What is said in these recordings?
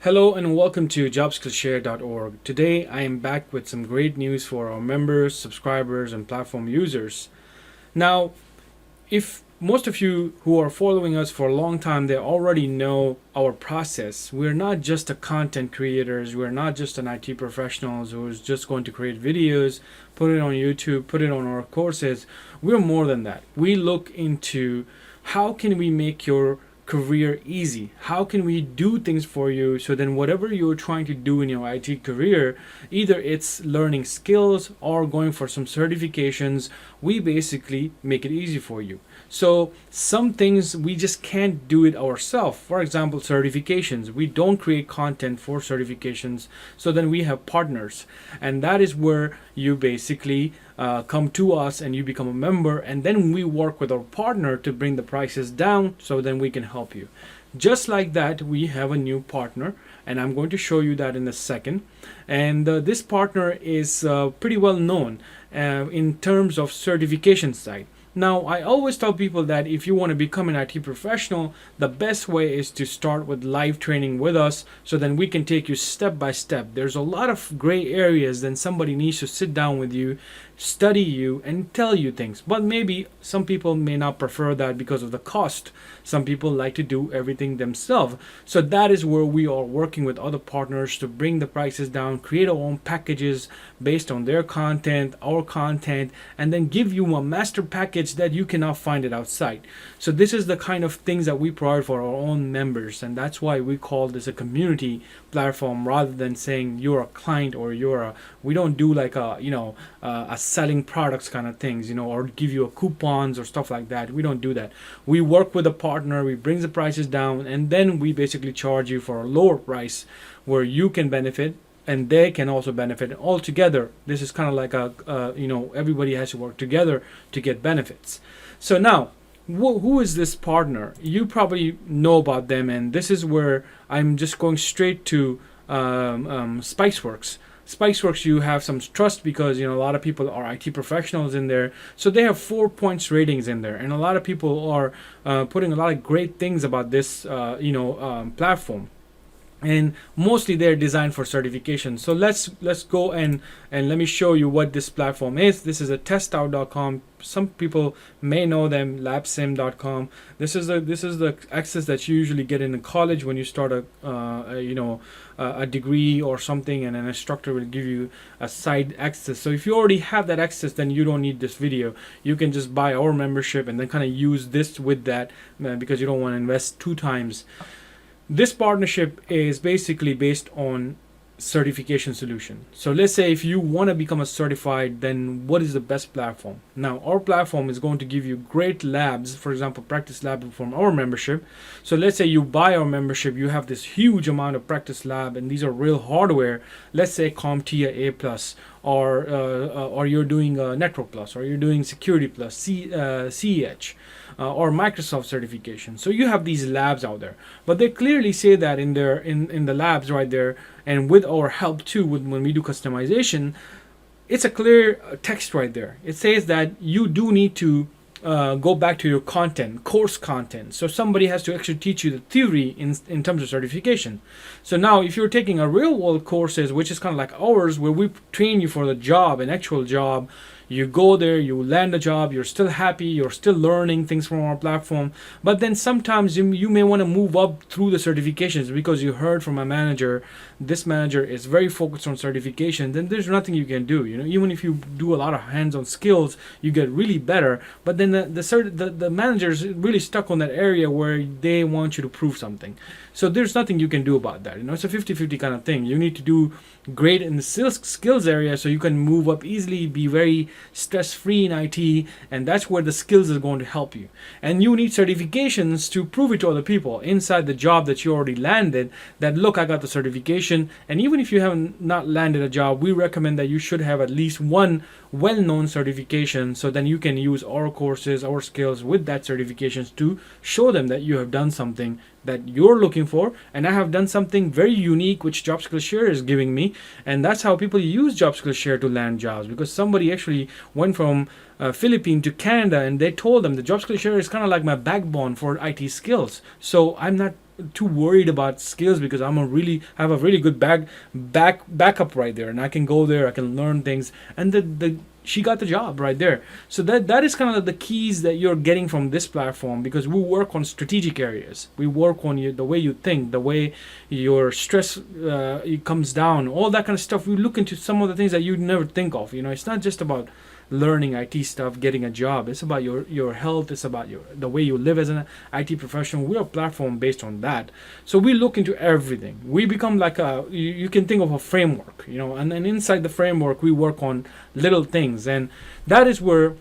Hello and welcome to jobskillshare.org. Today I am back with some great news for our members, subscribers, and platform users. Now, if most of you who are following us for a long time, they already know our process. We're not just a content creators. We're not just an IT professionals who's just going to create videos, put it on YouTube, put it on our courses. We're more than that. We look into how can we make your career easy. How can we do things for you so then whatever you're trying to do in your IT career, either it's learning skills or going for some certifications, we basically make it easy for you. So some things we just can't do it ourselves. For example, certifications. We don't create content for certifications, so then we have partners, and that is where you basically come to us and you become a member, and then we work with our partner to bring the prices down so then we can help you. Just like that, we have a new partner, and I'm going to show you that in a second. And this partner is pretty well known in terms of certification side. Now, I always tell people that if you want to become an IT professional, the best way is to start with live training with us, so then we can take you step by step. There's a lot of gray areas, then somebody needs to sit down with you, study you, and tell you things. But maybe some people may not prefer that because of the cost. Some people like to do everything themselves. So that is where we are working with other partners to bring the prices down, create our own packages based on their content, our content, and then give you a master package that you cannot find it outside. So this is the kind of things that we provide for our own members, and that's why we call this a community platform rather than saying you're a client or we don't do like a selling products kind of things, or give you a coupons or stuff like that. We don't do that. We work with a partner, we bring the prices down, and then we basically charge you for a lower price where you can benefit and they can also benefit. And all together, this is kind of like everybody has to work together to get benefits. So now, who is this partner? You know about them, and this is where I'm just going straight to Spiceworks. Spiceworks, you have some trust because a lot of people are IT professionals in there, so they have 4 points ratings in there, and a lot of people are putting a lot of great things about this platform. And mostly they're designed for certification. So let's go and let me show you what this platform is. This is a testout.com. Some people may know them, labsim.com. This is the access that you usually get in college when you start a degree or something, and an instructor will give you a side access. So if you already have that access, then you don't need this video. You can just buy our membership and then kind of use this with that because you don't want to invest 2 times. This partnership is basically based on certification solution. So let's say if you want to become a certified, then what is the best platform? Now, our platform is going to give you great labs, for example, practice lab from our membership. So let's say you buy our membership, you have this huge amount of practice lab, and these are real hardware. Let's say CompTIA A+, or you're doing Network Plus, or you're doing Security Plus, CEH. Or Microsoft certification. So you have these labs out there, but they clearly say that in the labs right there, and with our help too, when we do customization, it's a clear text right there. It says that you do need to go back to your content, course content. So somebody has to actually teach you the theory in terms of certification. So now if you're taking a real world courses, which is kind of like ours, where we train you for the job, an actual job, you go there, you land a job, you're still happy, you're still learning things from our platform, but then sometimes you may want to move up through the certifications because you heard from a manager, this manager is very focused on certification, then there's nothing you can do. Even if you do a lot of hands-on skills, you get really better, but then the manager is really stuck on that area where they want you to prove something. So there's nothing you can do about that. It's a 50-50 kind of thing. You need to do great in the skills area so you can move up easily, be very stress-free in IT, and that's where the skills is going to help you. And you need certifications to prove it to other people inside the job that you already landed, that look, I got the certification. And even if you haven't not landed a job, we recommend that you should have at least one well-known certification, so then you can use our courses, our skills with that certifications to show them that you have done something that you're looking for, and I have done something very unique which JobSkillShare is giving me. And that's how people use JobSkillShare to land jobs, because somebody actually went from Philippines to Canada, and they told them the JobSkillShare is kind of like my backbone for IT skills. So I'm not too worried about skills because have a really good backup right there, and I can go there, I can learn things, and the she got the job right there. So that is kind of the keys that you're getting from this platform, because we work on strategic areas. We work on the way you think, the way your stress it comes down, all that kind of stuff. We look into some of the things that you'd never think of. It's not just about learning IT stuff, getting a job. It's about your health. It's about the way you live as an IT professional. We're a platform based on that. So we look into everything. We become like you can think of a framework, and then inside the framework we work on little things, and that is where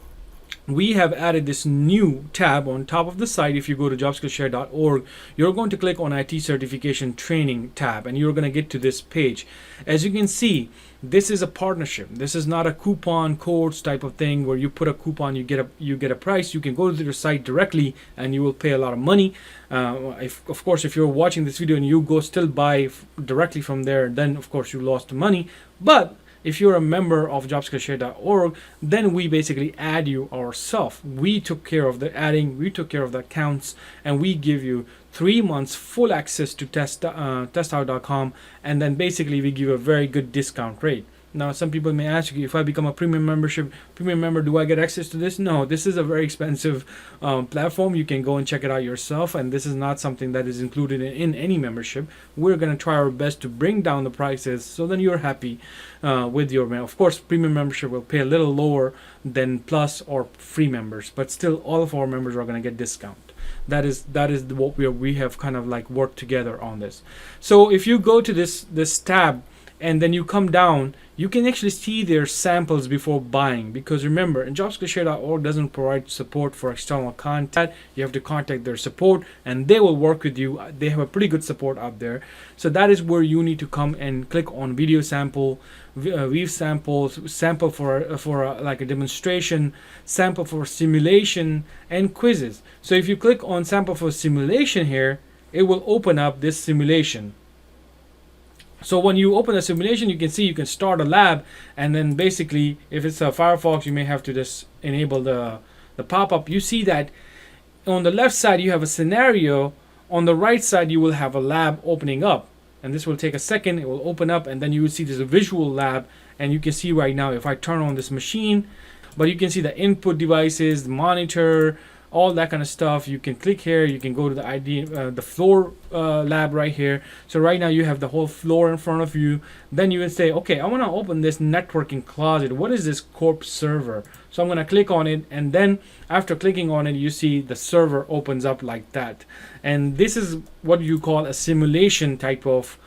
we have added this new tab on top of the site. If you go to jobskillshare.org, you're going to click on IT certification training tab, and you're going to get to this page. As you can see, this is a partnership. This is not a coupon codes type of thing where you put a coupon, you get a price. You can go to their site directly and you will pay a lot of money. Of course, if you're watching this video and you go still buy directly from there, then of course you lost money. But if you're a member of jobskillshare.org, then we basically add you ourselves. We took care of the adding, we took care of the accounts, and we give you 3 months full access to testout.com, and then basically we give you a very good discount rate. Now, some people may ask you, if I become a premium member, do I get access to this? No, this is a very expensive platform. You can go and check it out yourself, and this is not something that is included in any membership. We're going to try our best to bring down the prices so then you're happy with your membership. Of course, premium membership will pay a little lower than plus or free members, but still all of our members are going to get discount. That is what we have kind of like worked together on this. So if you go to this tab and then you come down, you can actually see their samples before buying, because remember, jobskillshare.org doesn't provide support for external content. You have to contact their support and they will work with you. They have a pretty good support out there. So that is where you need to come and click on video sample, weave samples, sample for like a demonstration, sample for simulation, and quizzes. So if you click on sample for simulation here, it will open up this simulation. So when you open a simulation, you can see you can start a lab, and then basically if it's a Firefox, you may have to just enable the pop-up. You see that on the left side you have a scenario, on the right side you will have a lab opening up, and this will take a second. It will open up and then you will see there's a visual lab, and you can see right now if I turn on this machine, but you can see the input devices, the monitor, all that kind of stuff. You can click here, you can go to the floor lab right here. So right now you have the whole floor in front of you. Then you would say, okay, I want to open this networking closet. What is this corp server? So I'm going to click on it, and then after clicking on it, you see the server opens up like that. And this is what you call a simulation type of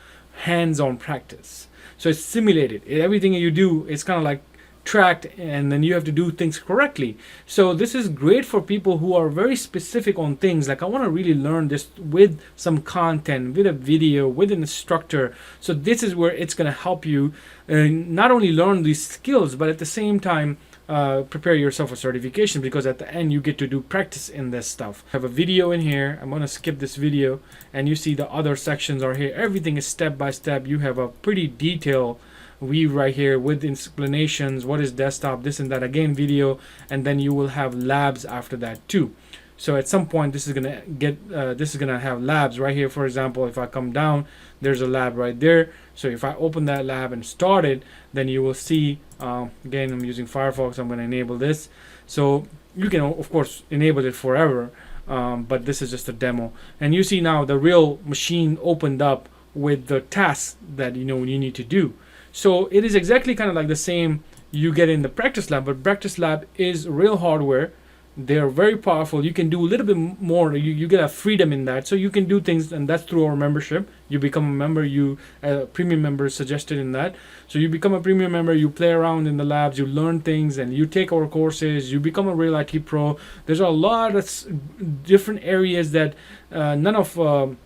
hands-on practice. So it's simulated. Everything you do is kind of like tracked, and then you have to do things correctly. So this is great for people who are very specific on things, like I want to really learn this with some content, with a video, with an instructor. So this is where it's going to help you not only learn these skills, but at the same time prepare yourself for certification, because at the end you get to do practice in this stuff. I have a video in here. I'm going to skip this video, and you see the other sections are here. Everything is step by step. You have a pretty detailed weave right here with explanations, what is desktop, this and that, again video, and then you will have labs after that too. So at some point this is gonna have labs right here. For example, if I come down, there's a lab right there. So if I open that lab and start it, then you will see again, I'm using Firefox, I'm going to enable this. So you can of course enable it forever, but this is just a demo, and you see now the real machine opened up with the tasks that you need to do. So it is exactly kind of like the same you get in the practice lab, but practice lab is real hardware. They're very powerful. You can do a little bit more. You get a freedom in that. So you can do things, and that's through our membership. You become a member. Premium member suggested in that. So you become a premium member. You play around in the labs. You learn things, and you take our courses. You become a real IT pro. There's a lot of different areas that none of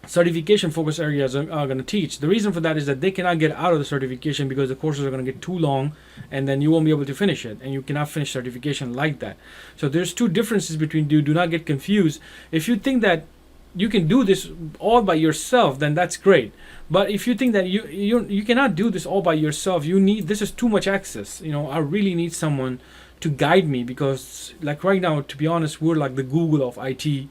certification focus areas are going to teach. The reason for that is that they cannot get out of the certification because the courses are going to get too long, and then you won't be able to finish it, and you cannot finish certification like that. So there's two differences between do not get confused. If you think that you can do this all by yourself, then that's great. But if you think that you cannot do this all by yourself, this is too much access. I really need someone to guide me, because like right now, to be honest, we're like the Google of IT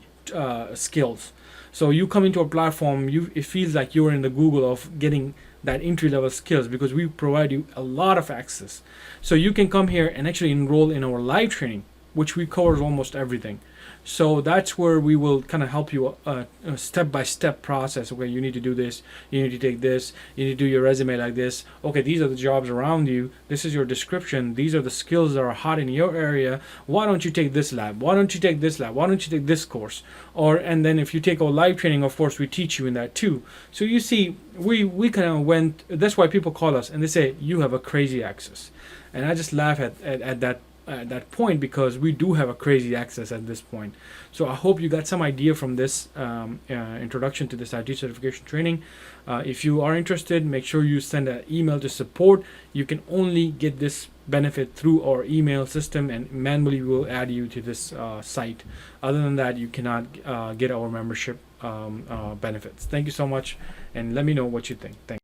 skills. So you come into a platform, it feels like you're in the Google of getting that entry level skills, because we provide you a lot of access. So you can come here and actually enroll in our live training, which we covers almost everything. So that's where we will kind of help you a step-by-step process. Okay, you need to do this, you need to take this, you need to do your resume like this. Okay, these are the jobs around you, this is your description, these are the skills that are hot in your area. Why don't you take this lab, why don't you take this lab, why don't you take this course? Or, and then if you take our live training, of course we teach you in that too. So you see, we kind of went, that's why people call us and they say you have a crazy access. And I just laugh at that point, because we do have a crazy access at this point. So I hope you got some idea from this introduction to this IT certification training. If you are interested, make sure you send an email to support. You can only get this benefit through our email system, and manually we will add you to this site. Other than that, you cannot get our membership benefits. Thank you so much, and let me know what you think. Thanks.